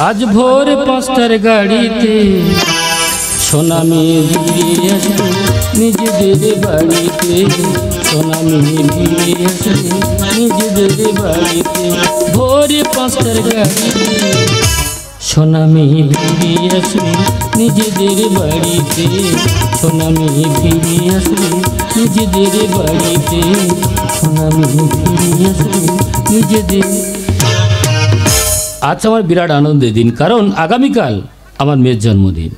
আজ ভোর 5টার গাড়িতে সোনা মেয়ে ফিরে আসবে নিজেদের বাড়িতে, সোনা মেয়ে ফিরে আসবে নিজেদের বাড়িতে। ভোর 5টার গাড়িতে সোনা মেয়ে ফিরে আসবে নিজেদের বাড়িতে, সোনা মেয়ে ফিরে আসবে নিজেদের বাড়িতে, সোনা মেয়ে ফিরে আসবে নিজেদের। আজ আমার বিরাট আনন্দের দিন, কারণ আগামীকাল আমার মেয়ের জন্মদিন।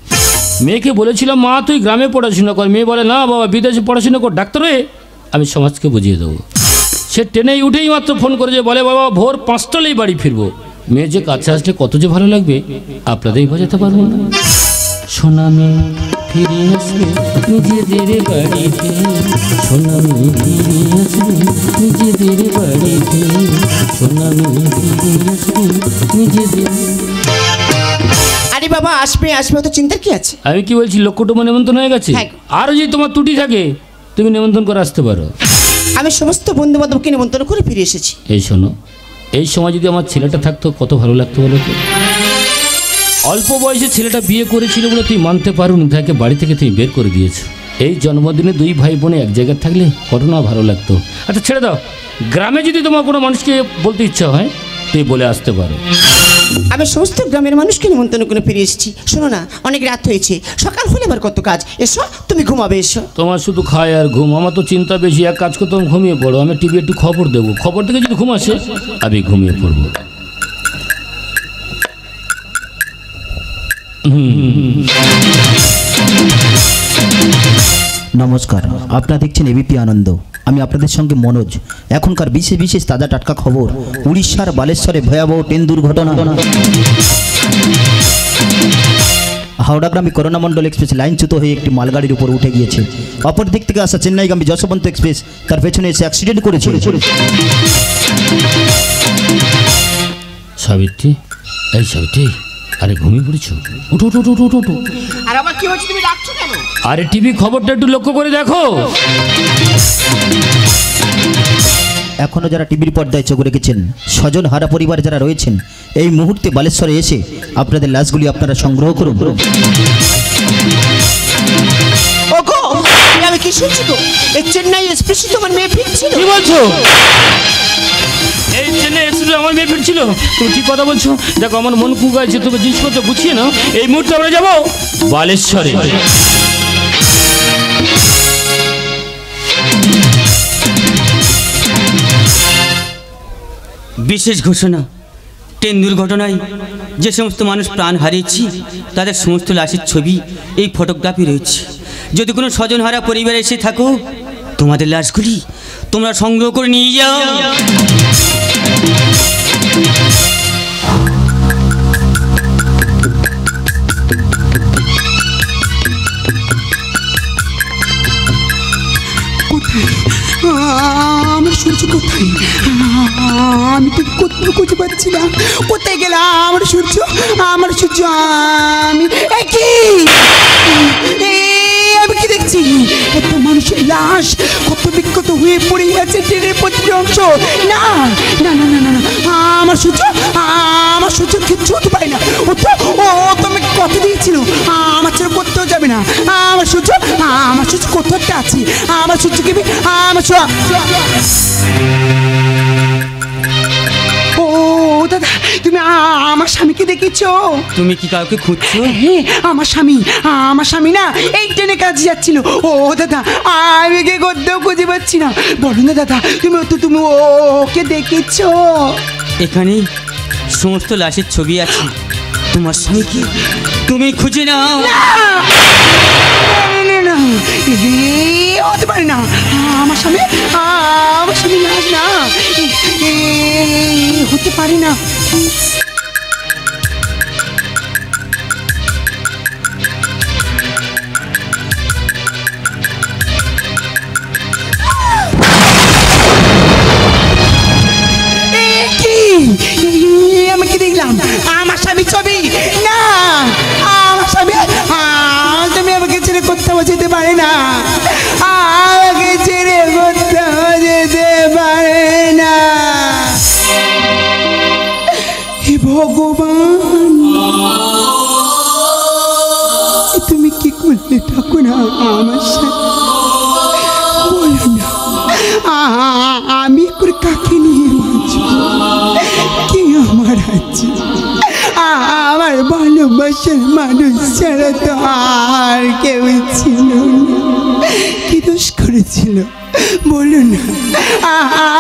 মেয়েকে বলেছিলাম মা তুই গ্রামে পড়াশোনা কর, মেয়ে বলে না বাবা বিদেশে পড়াশোনা কর, ডাক্তার হয়ে আমি সমাজকে বুঝিয়ে দেবো। সে ট্রেনে উঠেই মাত্র ফোন করেছে, বলে বাবা ভোর 5টালেই বাড়ি ফিরবো। মেয়ে যে কাছে আসলে কত যে ভালো লাগবে আপনাদেরই বোঝাতে পারবো না। সোনা মেয়ে ফিরে আসবে নিজেদের বাড়িতে, সোনা মেয়ে ফিরে আসবে নিজেদের বাড়িতে, সোনা মেয়ে ফিরে আসবে নিজেদের। আরে বাবা আসবে আসবে, তো চিন্তার কি আছে? আমি কি বলছি, লক্ষ কুটুম্ব নেমন্তন্ন হয়ে গেছে। আরও যদি তোমার ত্রুটি থাকে তুমি নেমন্তন্ন করে আসতে পারো। আমি সমস্ত বন্ধু বান্ধবকে নেমন্তন্ন করে ফিরে এসেছি। এই শোনো, এই সময় যদি আমার ছেলেটা থাকতো কত ভালো লাগতো বলো তো। অল্প বয়সে ছেলেটা বিয়ে করেছিল বলে তুই মানতে পারুনি, তাকে বাড়ি থেকে তুমি বের করে দিয়েছো। এই জন্মদিনে দুই ভাই বোনে এক জায়গায় থাকলে কত না ভালো লাগতো। আচ্ছা ছেড়ে দাও, গ্রামে যদি তোমার কোনো মানুষকে বলতে ইচ্ছা হয় তুই বলে আসতে পারো। আমি সমস্ত গ্রামের মানুষকে নিমন্ত্রণ করে ফিরে এসেছি। শোনো না, অনেক রাত হয়েছে, সকাল হলে আমার কত কাজ। এসো তুমি ঘুমাবে, এসো। তোমার শুধু খায় আর ঘুম, আমার তো চিন্তা বেশি। এক কাজ করতে ঘুমিয়ে পড়ো, আমি টিভি একটু খবর দেবো, খবর থেকে যদি ঘুম আসে আমি ঘুমিয়ে পড়বো। নমস্কার, আপনারা দেখছেন এবিপি আনন্দ। আমি আপনাদের সঙ্গে মনোজ। এখনকার বিশেষ বিশেষ তাজা টাটকা খবর। উড়িষ্যার বালেশ্বরে ভয়াবহ ট্রেন দুর্ঘটনা। হাওড়াগ্রামে করোনামণ্ডল এক্সপ্রেস লাইনচ্যুত হয়ে একটি মালগাড়ির উপর উঠে গিয়েছে। অপর দিক থেকে আসা চেন্নাইগামী যশবন্ত এক্সপ্রেস তার পেছনে এসে অ্যাক্সিডেন্ট করেছে। সাবিত্রী, এই সাবিত্রী, আরে ঘুমিয়ে পড়েছো? উঠো উঠো উঠো উঠো উঠো। আর আবার কি হচ্ছে, তুমি ডাকছো কেন? আরে টিভি খবরটা একটু লক্ষ্য করে দেখো। এখনও যারা টিভির পর্দায় চোখ রেখেছেন, স্বজন হারা পরিবারে যারা রয়েছেন, এই মুহূর্তে বালেশ্বরে এসে আপনাদের লাশগুলি আপনারা সংগ্রহ করুন। ওগো, আমি কি শুনছি গো? এই চেন্নাই এক্সপ্রেসে তোমার মেয়ে ফিরছিল। কি বলছো? এই চেন্নাই এক্সপ্রেসে আমার মেয়ে ফিরছিল? তুমি ঠিক কথা বলছো। দেখো আমার মন কুগাইছে, তুমি জিনিসপত্র গুছিয়ে নাও। এই মুহূর্তে আমরা যাবো বালেশ্বরে। বিশেষ ঘোষণা, ট্রেন দুর্ঘটনায় যে সমস্ত মানুষ প্রাণ হারিয়েছি তাদের সমস্ত লাশের ছবি এই ফটোগ্রাফি রয়েছে। যদি কোনো স্বজনহারা পরিবার এসে থাকো, তোমাদের লাশগুলি তোমরা সংগ্রহ করে নিয়ে যাও। আমার সূর্য কোথায়? আমি তো কোথাও খুঁজে পাচ্ছি না। কোথায় গেলাম আমার সূর্য? আমার সূর্য আমি কি আমি কি দেখছি? এত মানুষের লাশ কত বিক্ষত হয়ে পড়ে আছে ট্রেনের প্রতিটি অংশ। না না না না না, আমার সূর্য, আমার সূর্য কিচ্ছু হতে পারে না। ও তো আমি কথা দিয়েছিল আমার ছেড়ে করতেও যাবে না। আমার সূর্য, আমার সূর্য কোথাও একটা আছে। আমার সূর্য কি আমার ও দাদা, তুমি আমার স্বামীকে দেখেছো? তুমি কি কাউকে খুঁজছো? আমার স্বামী না এই ট্রেনে কাজে যাচ্ছিল। ও দাদা, আমি কে করতেও খুঁজে পাচ্ছি না। বলো না দাদা, তুমি ওকে দেখেছো? এখানে সমস্ত লাশের ছবি আছে, তোমার স্বামীকে তুমি খুঁজে নাও। না, হতে পারে না। আমার স্বামী লাশ না, হতে পারে না। আমি কি দেখলাম? আমার স্বামী ছবি না, আমার স্বামী তুমি আমাকে ছেড়ে কোথাও যেতে পারে না। আমাকে ছেড়ে কোথাও যেতে পারে না। তুমি কি করলে ঠাকুর আমার সাথে? বলো না, আমি করে কাকে নিয়ে বাঁচব? কে আমার আছে? আমার ভালোবাসার মানুষ ছাড়া তো আর কেউ ছিল না। কি দোষ করেছিল বলো না?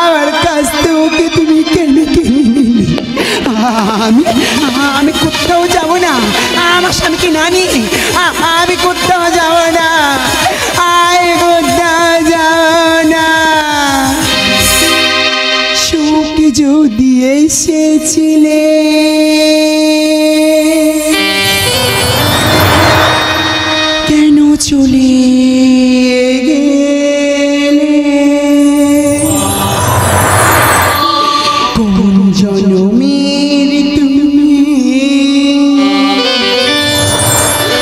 আমার কাছ থেকে ওকে তুমি কেন কিনে নিলে? আমি কোথাও যাব না, আমার স্বামীকে না নিয়ে আমি কোথাও যাব না, আমি কোথাও যাব না। সুখ যদি এসেছিলে কেন চলে গেলে? কোন জনমের তুমি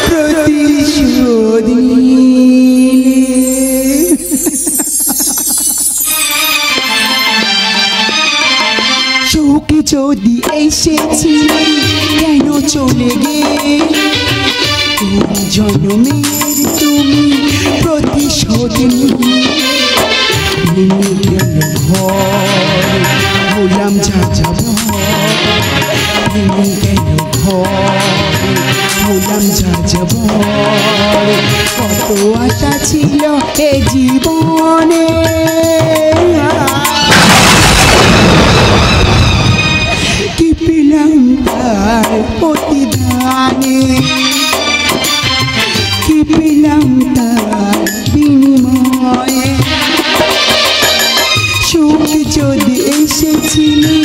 প্রতিশোধ নিলে? শোকে যদি এসেছিলে কেন চলে গেলে? কোন জনমের তুমি প্রতিশোধ নিলে? ভেঙে গেল ঘর হলাম যা যাব, ভেঙে গেল ঘর হলাম যা যাব। কত আশা ছিল এ জীবনে, কি পেলাম তার প্রতিদানে, কি পেলাম তার বিনিময়ে? সুখ যদি এসেছিলে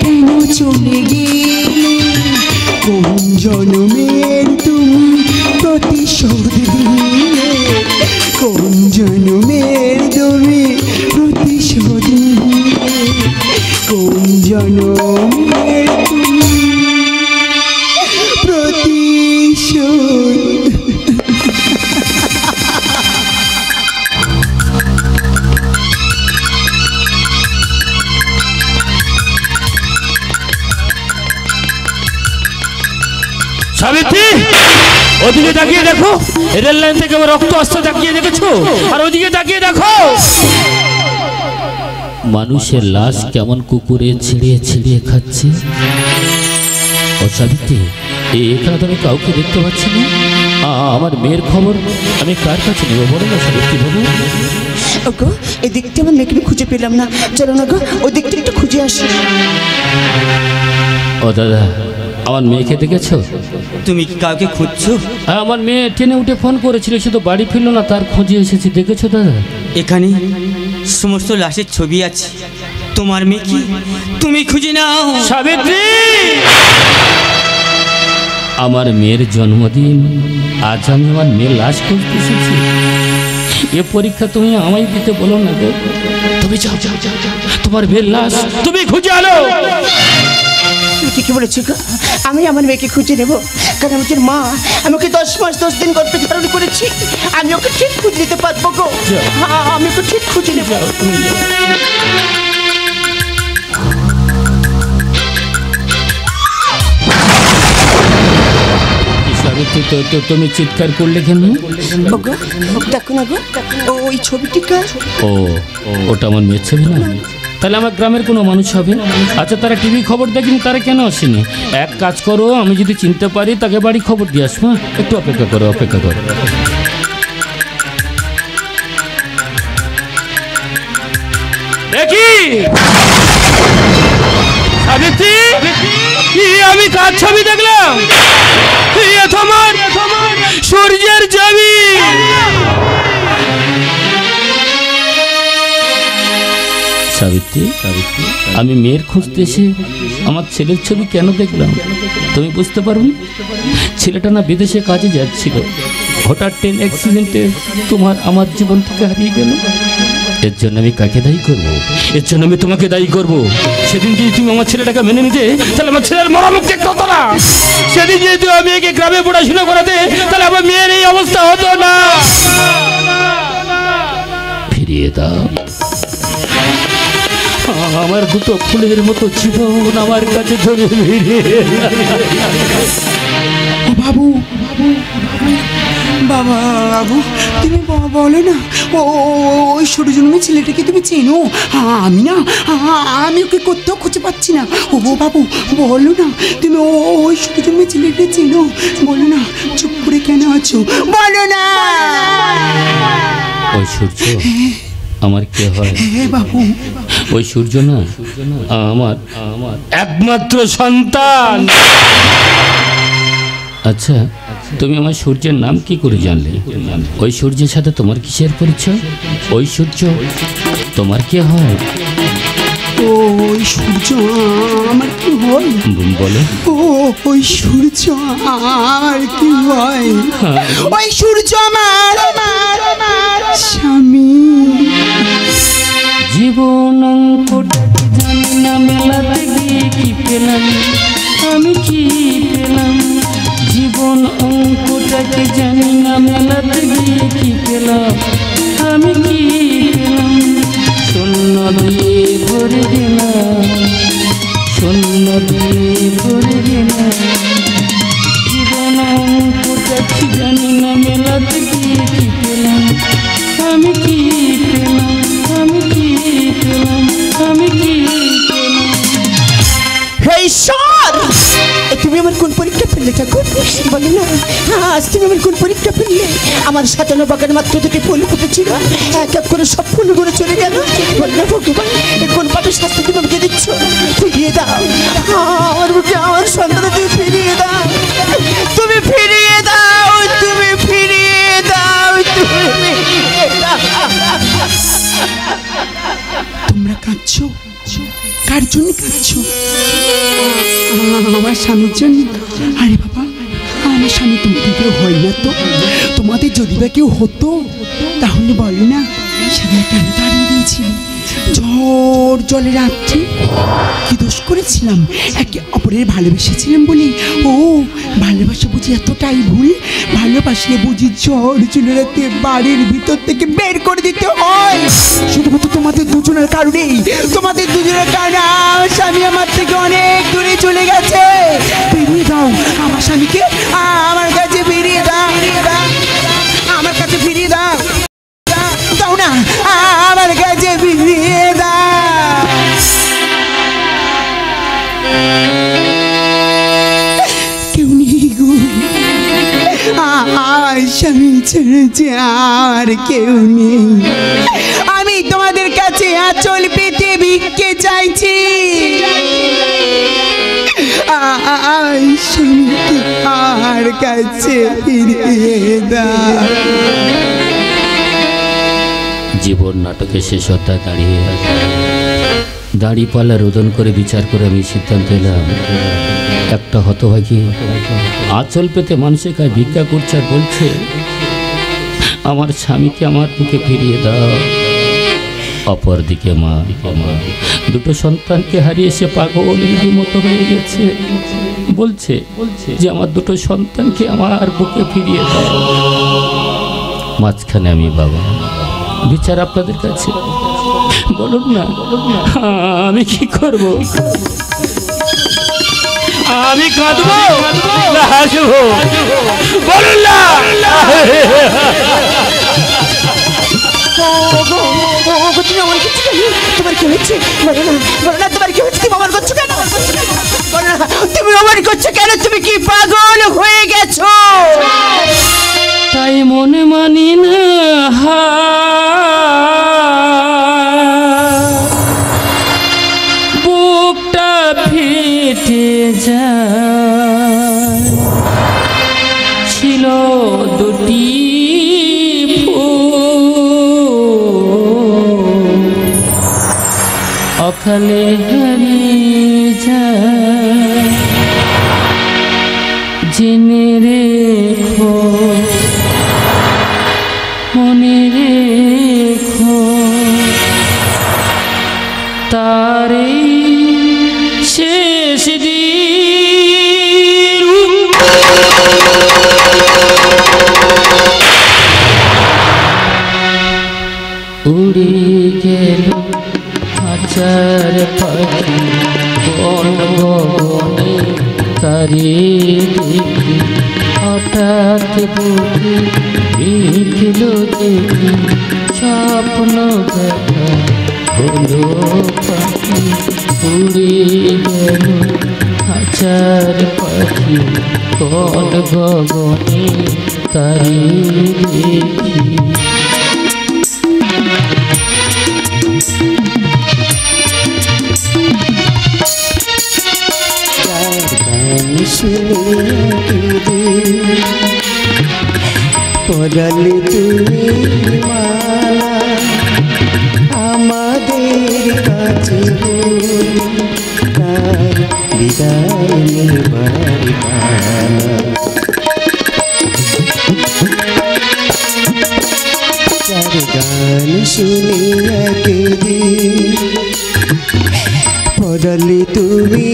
কেন চলে গেলে? কোন জনমের তুমি প্রতিশোধ নিলে? কোন জনমের তুমি প্রতিশোধ নিলে? কোন জনমের তুমি প্রতিশোধ? সাবিত্রী, ওদিকে তাকিয়ে দেখো, রেল লাইন থেকে রক্ত আসতে তাকিয়ে দেখেছো? আর ওদিকে তাকিয়ে দেখো, মানুষের লাশ কেমন কুকুরে ছিঁড়িয়ে ছিঁড়িয়ে খাচ্ছে। ও সাবিত্রী, এখানে তো আমি কাউকে দেখতে পাচ্ছি না। আমার মেয়ের খবর আমি কার কাছে নেবো বলো না সাবিত্রী, বলো। ওগো, এই দিকটা আমার মেয়েকে খুঁজে পেলাম না, চলো না গো ওই দিকটা একটু খুঁজে আসি। ও দাদা, আমার মেয়েকে দেখেছো? তুমি কি কাউকে খুঁজছো? আমার মেয়ে ট্রেনে উঠে ফোন করেছিল, সে তো বাড়ি ফিরলো না, তার খোঁজে এসেছি। দেখেছো দাদা? এখানে সমস্ত লাশের ছবি আছে, তোমার মেয়ে কি তুমি খুঁজে নাও। সাবিত্রী, আমার মেয়ের জন্মদিন, আজ আমি আমার মেয়ের লাশ খুঁজতে এসেছি। এ পরীক্ষা তুমি আমায় দিতে বলো না গো। তুমি যাও যাও যাও যাও, তোমার মেয়ের লাশ তুমি খুঁজে আনো। ঠিকই বলেছি গো, আমি আমার মেয়েকে খুঁজে নেবো, কারণ আমি মা, আমি ওকে 10 মাস 10 দিন গর্ভে ধারণ করেছি, আমি ওকে ঠিক খুঁজে নিতে পারবো গো। আমি ওকে ঠিক খুঁজে নেবো। সাবিত্রী, তো তুমি চিৎকার করলে কেন? দেখো না গো, ওই ছবিটি কার? ও, ওটা আমার মেয়ের ছবি না? তাহলে আমার গ্রামের কোনো মানুষ হবে। আচ্ছা, তারা টিভি খবর দেখেনি, তারা কেন আসেনি? এক কাজ করো, আমি যদি চিনতে পারি তাকে বাড়ি খবর দিয়ে আসবো। একটু অপেক্ষা করো, অপেক্ষা করো। দেখি সাবিত্রী, আমি কার ছবি দেখলাম? তোমার সূর্যের ছবি। সাবিত্রী, আমি মেয়ের খুঁজতে এসে আমার ছেলের ছবি কেন দেখলাম তুমি বুঝতে পারো? ছেলেটা না বিদেশে কাজে যাচ্ছিল, হঠাৎ ট্রেন অ্যাক্সিডেন্টে তোমার আমার জীবন থেকে হারিয়ে গেল। এর জন্য আমি কাকে দায়ী করব? এর জন্য আমি তোমাকে দায়ী করব। সেদিন যদি তুমি আমার ছেলেটাকে মেনে নিতে, তাহলে আমার ছেলের মরামুখ দেখতে হতো না। সেদিন যদি আমি একে গ্রামে পড়াশোনা করাতে, তাহলে আমার মেয়ের এই অবস্থা হতো না। ফিরিয়ে দাও আমার দুটো ফুলের মতো জীবন আমার কাছে ধরে ফিরে। ও বাবু, বাবা বাবু, তুমি বলো না, ওই সরু জন্মে ছেলেটাকে তুমি চেনো? আমি না, আমি ওকে কোথাও খুঁজে পাচ্ছি না। ও বাবু বলো না, তুমি ওই সরু জন্মে ছেলেটা চেনো? বলো না, চুপ করে কেন আছো, বলো না। ওই সূর্য আমার কে হয়? হ্যাঁ বাবু, ওই সূর্য না আমার একমাত্র সন্তান। আচ্ছা, তুমি আমার সূর্যের নাম কি করে জানলে? ওই সূর্যের সাথে তোমার কিসের পরিচয়? ওই সূর্য তোমার কে হয়? ওই সূর্য আমার কি হয়? বলো। ওই সূর্য আমার কি হয়? ওই সূর্য আমার স্বামী। জীবন অঙ্কটাকে জানি না মেলাতে গিয়ে কি পেলাম, আমি কি পেলাম? জীবন অঙ্কটাকে জানি না মেলাতে গিয়ে কি পেলাম, আমি কি পেলাম? শূন্য দিয়ে ভরে গেলাম, শূন্য দিয়ে ভরে গেলাম। জীবন অঙ্কটাকে জানি না মেলাতে গিয়ে কি পেলাম, আমি কি পেলাম? আমি কি পেলাম? আমি কি পেলাম? হে ঈশ্বর, তুমি আমার কোন পরীক্ষা ফেললে ঠাকুর? বলে না, আজ তুমি আমার কোন পরীক্ষা ফেললে? আমার সাজানো বাগানে মাত্র দুটি ফুল ফুটেছিল, এক এক করে সব ফুলগুলো চলে গেল। বলে না ভগবান, কোন পাপের শাস্তি তুমি আমাকে দিচ্ছ? ফিরিয়ে দাও আমার বুকে আমার সন্তান, তুমি ফিরিয়ে দাও, তুমি ফিরিয়ে দাও, তুমি ফিরিয়ে দাও, তুমি ফিরিয়ে দাও। তোমরা কাঁদছো? কার জন্য কাঁদছো? আমার স্বামীর জন্য? আরে বাবা, আমার স্বামী তোমাদের কেউ হয় না তো? তোমাদের যদি বা কেউ হতো তাহলে বলে না সেদিন কেন দাঁড়িয়ে দিয়েছিল? ঝড় জলের রাত্রি কি দোষ করেছিলাম? একে অপরের ভালোবেসেছিলাম বলে? ও ভালোবাসা বুঝি এতটাই ভুল? ভালোবাসলে বুঝি ঝড় চলে রাতে বাড়ির ভিতর থেকে বের করে দিতে হয়? শুধুমাত্র তোমাদের দুজনের কারণেই, তোমাদের দুজনের কারণে আমার স্বামী আমার থেকে অনেক দূরে চলে গেছে। ফিরিয়ে দাও আমার স্বামীকে, আমার কাছে ফিরিয়ে দাও, আমার কাছে ফিরিয়ে দাও, দাও না, আমার কাছে ফিরিয়ে দাও। কেউ নেই গো, আমার স্বামী ছেড়েছে, আর কেউ নেই। আমি তোমাদের কাছে আঁচল পেতে ভিক্ষে চাইছি, স্বামীকে আর কাছে ফিরিয়ে দাও। জীবন নাটকের শেষ অধ্যায় দাঁড়িপাল্লা রোদন করে বিচার করে আমি সিদ্ধান্ত এলাম, একটা হতভাগী আঁচল পেতে মানুষের কাছে ভিক্ষা করছে আর বলছে আমার স্বামীকে আমার বুকে ফিরিয়ে দাও। অপরদিকে মা দুটো সন্তানকে হারিয়ে সে পাগলের মতো হয়ে গেছে, বলছে যে আমার দুটো সন্তানকে আমার বুকে ফিরিয়ে দাও। মাঝখানে আমি বাবা, বিচার আপনাদের কাছে, বলুন না আমি কি করব? আমি কাঁদবো না হাসবো? বলুন না। তুমি আমার করছো কেন? তোমার কি হয়েছে? বলো না, বলো না, তোমার কি হয়েছে? তুমি আমার করছো কেন? বলো না, তুমি আমার করছো কেন? তুমি কি পাগল হয়ে গেছো? তাই মনে মানি না, বুকটা ফেটে যায়। ছিল দুটি অকালে হারিয়ে যায়। জেনে রেখো, মনে রেখো, তারে শেষ দিন। উড়ে গেল হাজার খাঁচার পাখি কোন গগনে তারে দেখি হঠাৎ বুকে বিঁধল দেখি স্বপ্ন দেখা হলো পাখি উড়ে গেল খাঁচার পাখি কোন গগনে তারে দেখি। পরালে তুমি মালা আমাদের কাছে তার বিদায় নেবার পালা। তার গান শুনিয়া কেঁদে পরালে তুমি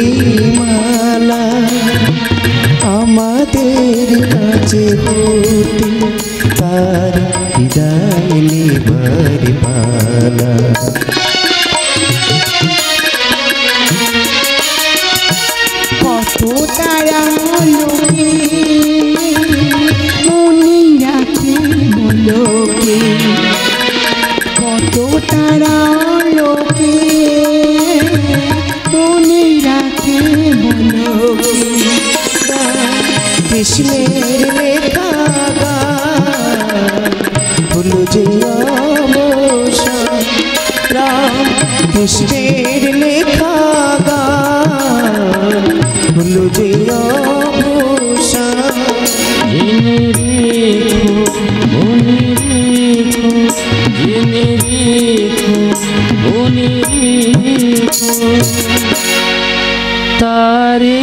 মালা আমাদের কাছে হতে তার বিদায় নেবার পালা। কত তারা লোকে মনে রাখে বলোকে, কত তারা লোকে মনে রাখে বলোকে। কৃষ্ণের লেখা হলো যে অবসান, রাম কৃষ্ণের লেখা হলো যে অবসান। জেনে রেখো মনে রেখো, জেনে রেখো মনে রেখো, তারে